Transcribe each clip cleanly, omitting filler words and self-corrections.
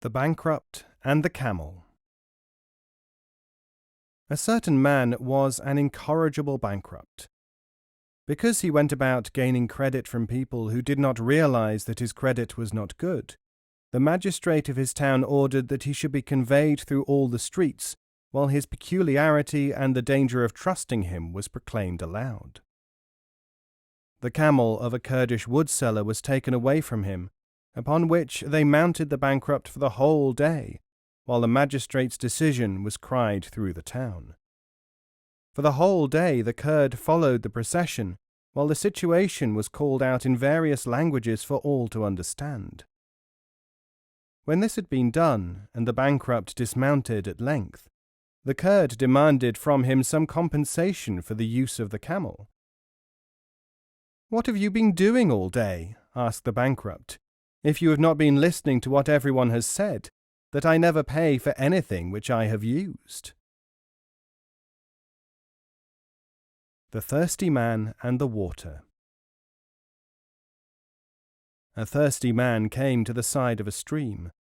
The Bankrupt and the Camel. A certain man was an incorrigible bankrupt. Because he went about gaining credit from people who did not realize that his credit was not good, the magistrate of his town ordered that he should be conveyed through all the streets, while his peculiarity and the danger of trusting him was proclaimed aloud. The camel of a Kurdish woodseller was taken away from him, upon which they mounted the bankrupt for the whole day, while the magistrate's decision was cried through the town. For the whole day the Kurd followed the procession, while the situation was called out in various languages for all to understand. When this had been done, and the bankrupt dismounted at length, the Kurd demanded from him some compensation for the use of the camel. "What have you been doing all day?" asked the bankrupt, "if you have not been listening to what everyone has said, that I never pay for anything which I have used?" The Thirsty Man and the Water. A thirsty man came to the side of a stream.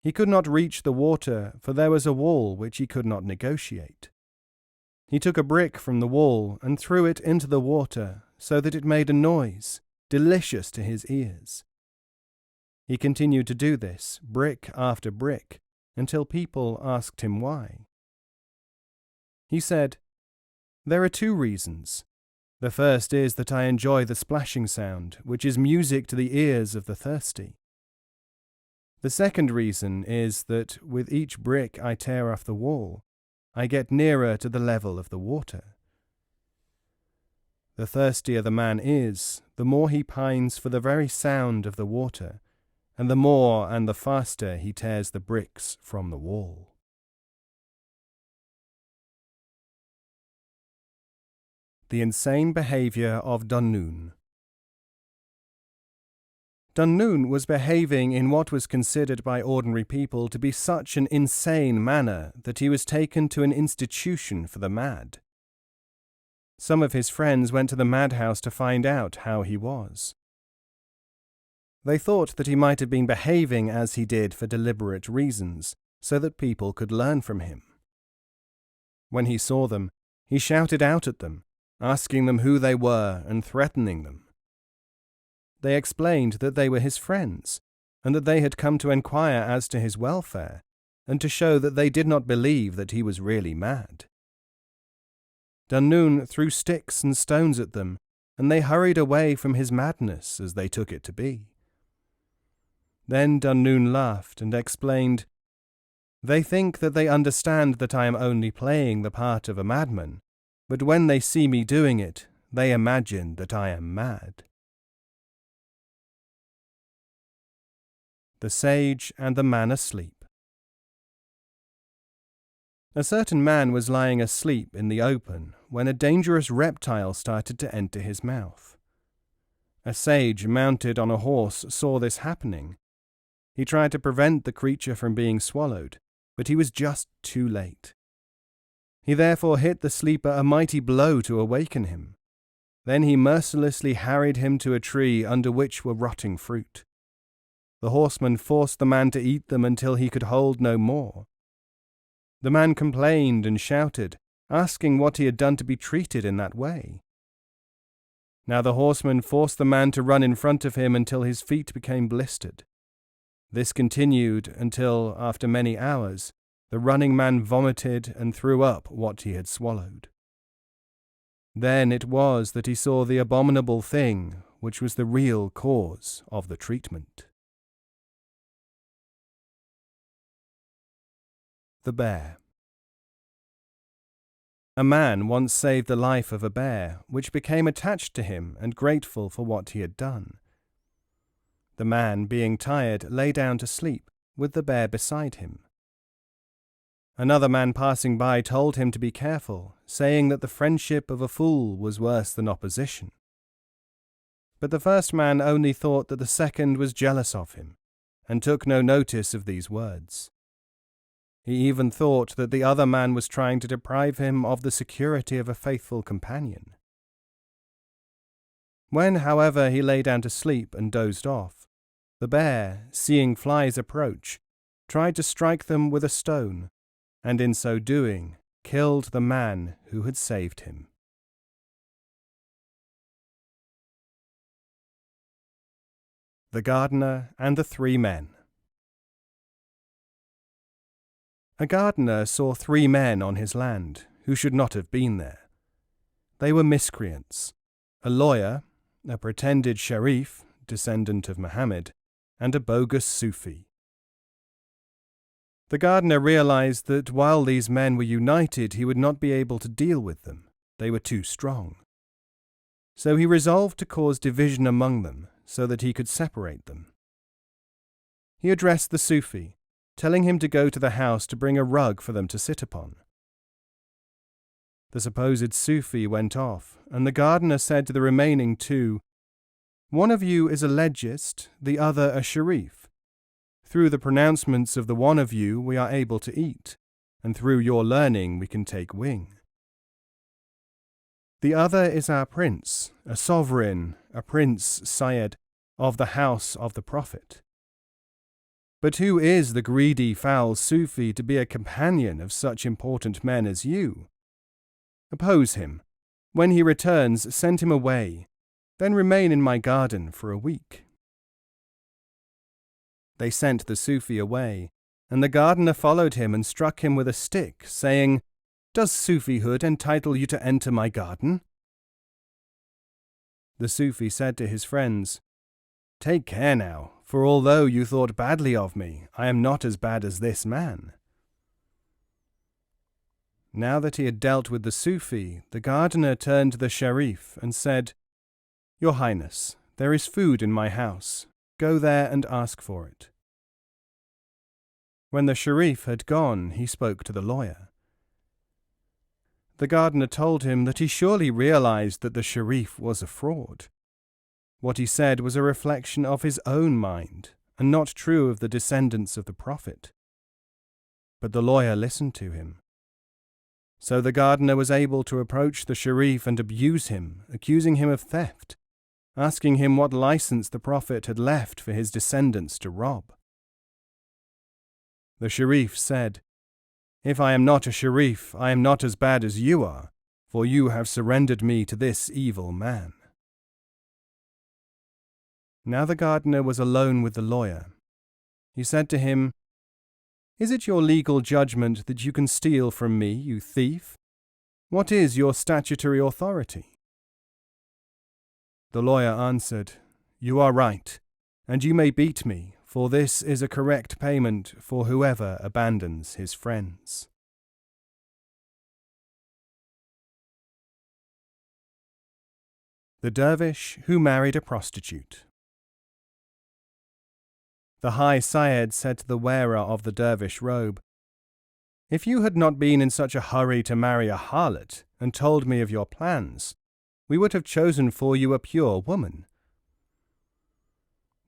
He could not reach the water, for there was a wall which he could not negotiate. He took a brick from the wall and threw it into the water, so that it made a noise, delicious to his ears. He continued to do this, brick after brick, until people asked him why. He said, "There are two reasons. The first is that I enjoy the splashing sound, which is music to the ears of the thirsty. The second reason is that with each brick I tear off the wall, I get nearer to the level of the water. The thirstier the man is, the more he pines for the very sound of the water, and the more and the faster he tears the bricks from the wall." The insane behavior of Dunnun. Dunnun was behaving in what was considered by ordinary people to be such an insane manner that he was taken to an institution for the mad. Some of his friends went to the madhouse to find out how he was. They thought that he might have been behaving as he did for deliberate reasons, so that people could learn from him. When he saw them, he shouted out at them, asking them who they were and threatening them. They explained that they were his friends, and that they had come to enquire as to his welfare, and to show that they did not believe that he was really mad. Dunnun threw sticks and stones at them, and they hurried away from his madness as they took it to be. Then Dunnun laughed and explained, "They think that they understand that I am only playing the part of a madman, but when they see me doing it, they imagine that I am mad." The Sage and the Man Asleep. A certain man was lying asleep in the open when a dangerous reptile started to enter his mouth. A sage mounted on a horse saw this happening. He tried to prevent the creature from being swallowed, but he was just too late. He therefore hit the sleeper a mighty blow to awaken him. Then he mercilessly harried him to a tree under which were rotting fruit. The horseman forced the man to eat them until he could hold no more. The man complained and shouted, asking what he had done to be treated in that way. Now the horseman forced the man to run in front of him until his feet became blistered. This continued until, after many hours, the running man vomited and threw up what he had swallowed. Then it was that he saw the abominable thing which was the real cause of the treatment. The Bear. A man once saved the life of a bear, which became attached to him and grateful for what he had done. The man, being tired, lay down to sleep, with the bear beside him. Another man passing by told him to be careful, saying that the friendship of a fool was worse than opposition. But the first man only thought that the second was jealous of him, and took no notice of these words. He even thought that the other man was trying to deprive him of the security of a faithful companion. When, however, he lay down to sleep and dozed off, the bear, seeing flies approach, tried to strike them with a stone, and in so doing killed the man who had saved him. The Gardener and the Three Men. A gardener saw 3 men on his land who should not have been there. They were miscreants, a lawyer, a pretended sharif, descendant of Muhammad, and a bogus Sufi. The gardener realized that while these men were united, he would not be able to deal with them. They were too strong. So he resolved to cause division among them so that he could separate them. He addressed the Sufi, telling him to go to the house to bring a rug for them to sit upon. The supposed Sufi went off, and the gardener said to the remaining 2, "One of you is a legist, the other a sharif. Through the pronouncements of the one of you we are able to eat, and through your learning we can take wing. The other is our prince, a sovereign, a prince, Syed, of the house of the Prophet. But who is the greedy, foul Sufi to be a companion of such important men as you? Oppose him. When he returns, send him away, then remain in my garden for a week." They sent the Sufi away, and the gardener followed him and struck him with a stick, saying, "Does Sufihood entitle you to enter my garden?" The Sufi said to his friends, "Take care now, for although you thought badly of me, I am not as bad as this man." Now that he had dealt with the Sufi, the gardener turned to the Sharif and said, "Your Highness, there is food in my house. Go there and ask for it." When the Sharif had gone, he spoke to the lawyer. The gardener told him that he surely realized that the Sharif was a fraud. What he said was a reflection of his own mind, and not true of the descendants of the Prophet. But the lawyer listened to him. So the gardener was able to approach the Sharif and abuse him, accusing him of theft, asking him what license the Prophet had left for his descendants to rob. The Sharif said, "If I am not a Sharif, I am not as bad as you are, for you have surrendered me to this evil man." Now the gardener was alone with the lawyer. He said to him, "Is it your legal judgment that you can steal from me, you thief? What is your statutory authority?" The lawyer answered, "You are right, and you may beat me, for this is a correct payment for whoever abandons his friends." The Dervish who married a prostitute. The High Syed said to the wearer of the dervish robe, "If you had not been in such a hurry to marry a harlot and told me of your plans, we would have chosen for you a pure woman."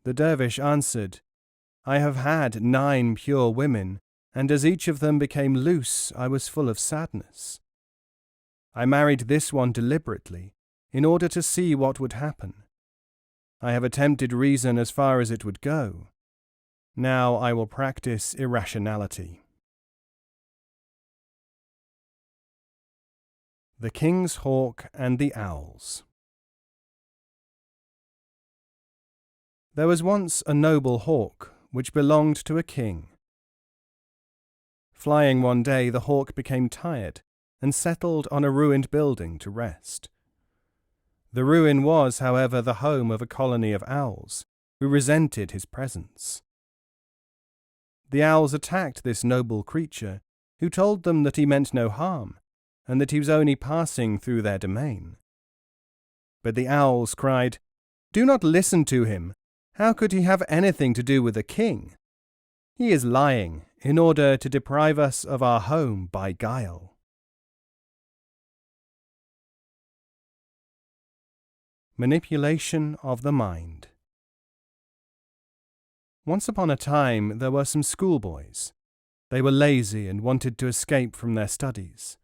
The dervish answered, "I have had 9 pure women, and as each of them became loose, I was full of sadness. I married this one deliberately, in order to see what would happen. I have attempted reason as far as it would go. Now I will practice irrationality." The King's Hawk and the Owls. There was once a noble hawk which belonged to a king. Flying one day, the hawk became tired and settled on a ruined building to rest. The ruin was, however, the home of a colony of owls, who resented his presence. The owls attacked this noble creature, who told them that he meant no harm, and that he was only passing through their domain. But the owls cried, "Do not listen to him. How could he have anything to do with the king? He is lying in order to deprive us of our home by guile." Manipulation of the mind. Once upon a time there were some schoolboys. They were lazy and wanted to escape from their studies.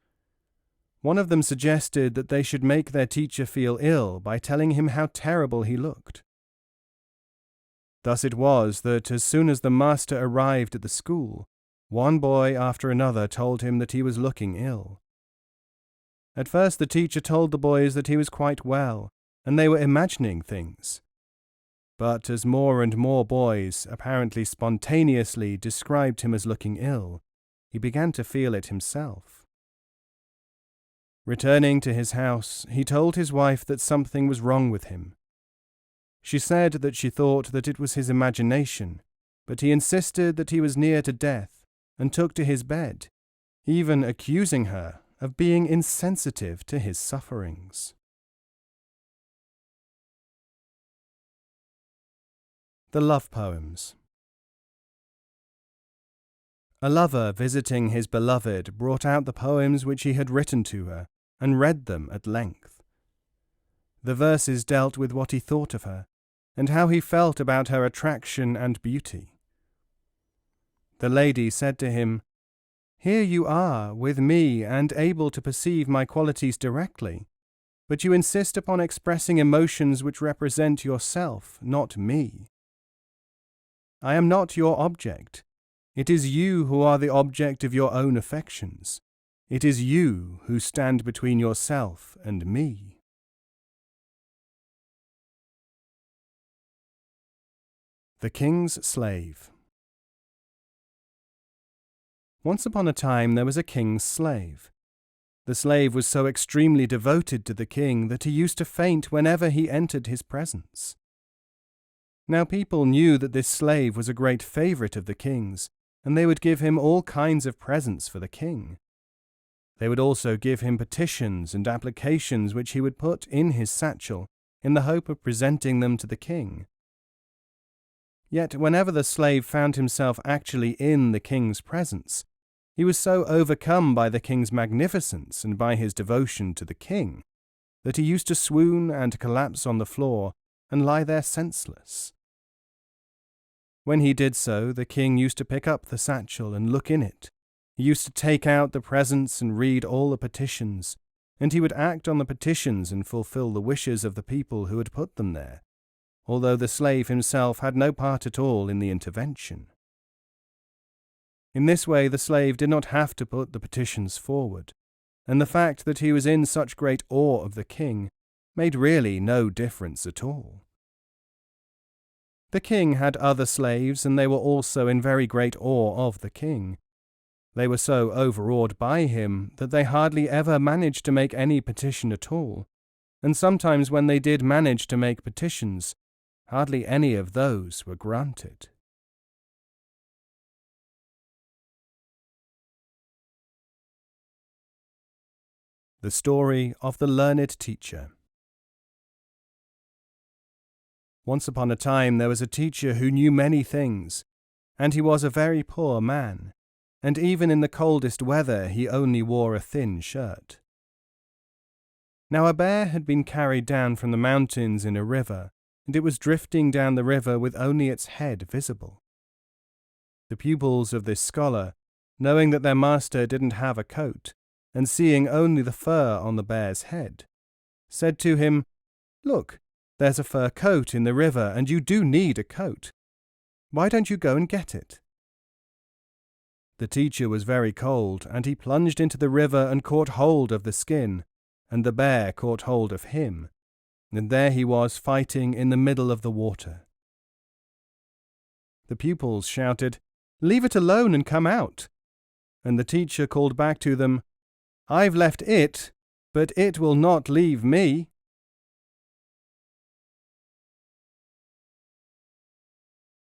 One of them suggested that they should make their teacher feel ill by telling him how terrible he looked. Thus it was that as soon as the master arrived at the school, one boy after another told him that he was looking ill. At first the teacher told the boys that he was quite well, and they were imagining things. But as more and more boys, apparently spontaneously, described him as looking ill, he began to feel it himself. Returning to his house, he told his wife that something was wrong with him. She said that she thought that it was his imagination, but he insisted that he was near to death and took to his bed, even accusing her of being insensitive to his sufferings. The Love Poems. A lover visiting his beloved brought out the poems which he had written to her and read them at length. The verses dealt with what he thought of her and how he felt about her attraction and beauty. The lady said to him, "Here you are with me and able to perceive my qualities directly, but you insist upon expressing emotions which represent yourself, not me. I am not your object. It is you who are the object of your own affections. It is you who stand between yourself and me." The King's Slave. Once upon a time there was a king's slave. The slave was so extremely devoted to the king that he used to faint whenever he entered his presence. Now people knew that this slave was a great favourite of the king's, and they would give him all kinds of presents for the king. They would also give him petitions and applications which he would put in his satchel in the hope of presenting them to the king. Yet whenever the slave found himself actually in the king's presence, he was so overcome by the king's magnificence and by his devotion to the king that he used to swoon and collapse on the floor and lie there senseless. When he did so, the king used to pick up the satchel and look in it. He used to take out the presents and read all the petitions, and he would act on the petitions and fulfill the wishes of the people who had put them there, although the slave himself had no part at all in the intervention. In this way the slave did not have to put the petitions forward, and the fact that he was in such great awe of the king made really no difference at all. The king had other slaves, and they were also in very great awe of the king. They were so overawed by him that they hardly ever managed to make any petition at all, and sometimes when they did manage to make petitions, hardly any of those were granted. The Story of the Learned Teacher. Once upon a time there was a teacher who knew many things, and he was a very poor man, and even in the coldest weather he only wore a thin shirt. Now a bear had been carried down from the mountains in a river, and it was drifting down the river with only its head visible. The pupils of this scholar, knowing that their master didn't have a coat, and seeing only the fur on the bear's head, said to him, "Look, there's a fur coat in the river, and you do need a coat. Why don't you go and get it?" The teacher was very cold, and he plunged into the river and caught hold of the skin, and the bear caught hold of him, and there he was fighting in the middle of the water. The pupils shouted, "Leave it alone and come out," and the teacher called back to them, "I've left it, but it will not leave me."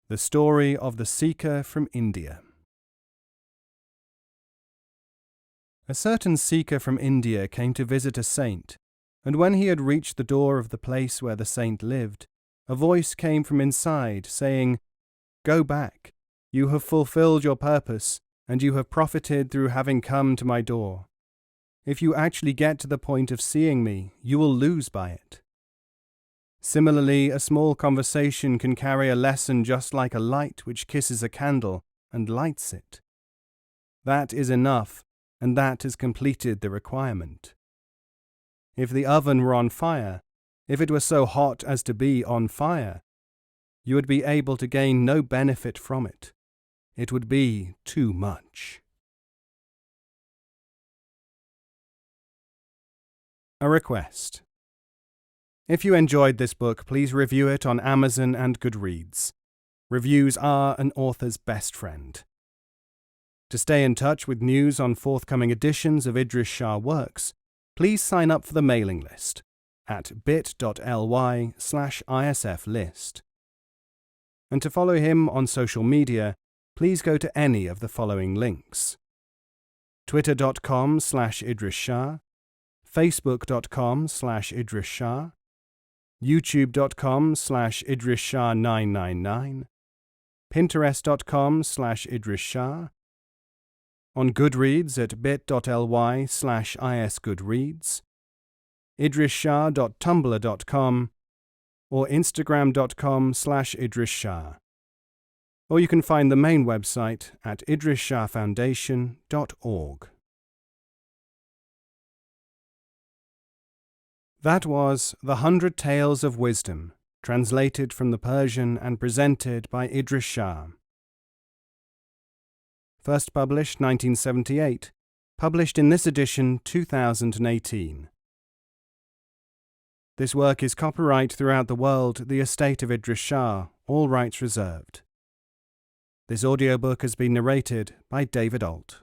The Story of the Seeker from India. A certain seeker from India came to visit a saint, and when he had reached the door of the place where the saint lived, a voice came from inside, saying, "Go back. You have fulfilled your purpose, and you have profited through having come to my door. If you actually get to the point of seeing me, you will lose by it." Similarly, a small conversation can carry a lesson just like a light which kisses a candle and lights it. That is enough, and that has completed the requirement. If the oven were on fire, if it were so hot as to be on fire, you would be able to gain no benefit from it. It would be too much. A request. If you enjoyed this book, please review it on Amazon and Goodreads. Reviews are an author's best friend. To stay in touch with news on forthcoming editions of Idries Shah works, please sign up for the mailing list at bit.ly/ISF list. And to follow him on social media, please go to any of the following links: twitter.com/Idries Shah, facebook.com/Idries Shah, youtube.com/Idries Shah 999, pinterest.com/Idries Shah, on Goodreads at bit.ly/isgoodreads, idriesshah.tumblr.com, or instagram.com/Idries Shah. Or you can find the main website at idriesshahfoundation.org. That was The 100 Tales of Wisdom, translated from the Persian and presented by Idries Shah. First published 1978, published in this edition 2018. This work is copyright throughout the world, the estate of Idries Shah, all rights reserved. This audiobook has been narrated by David Ault.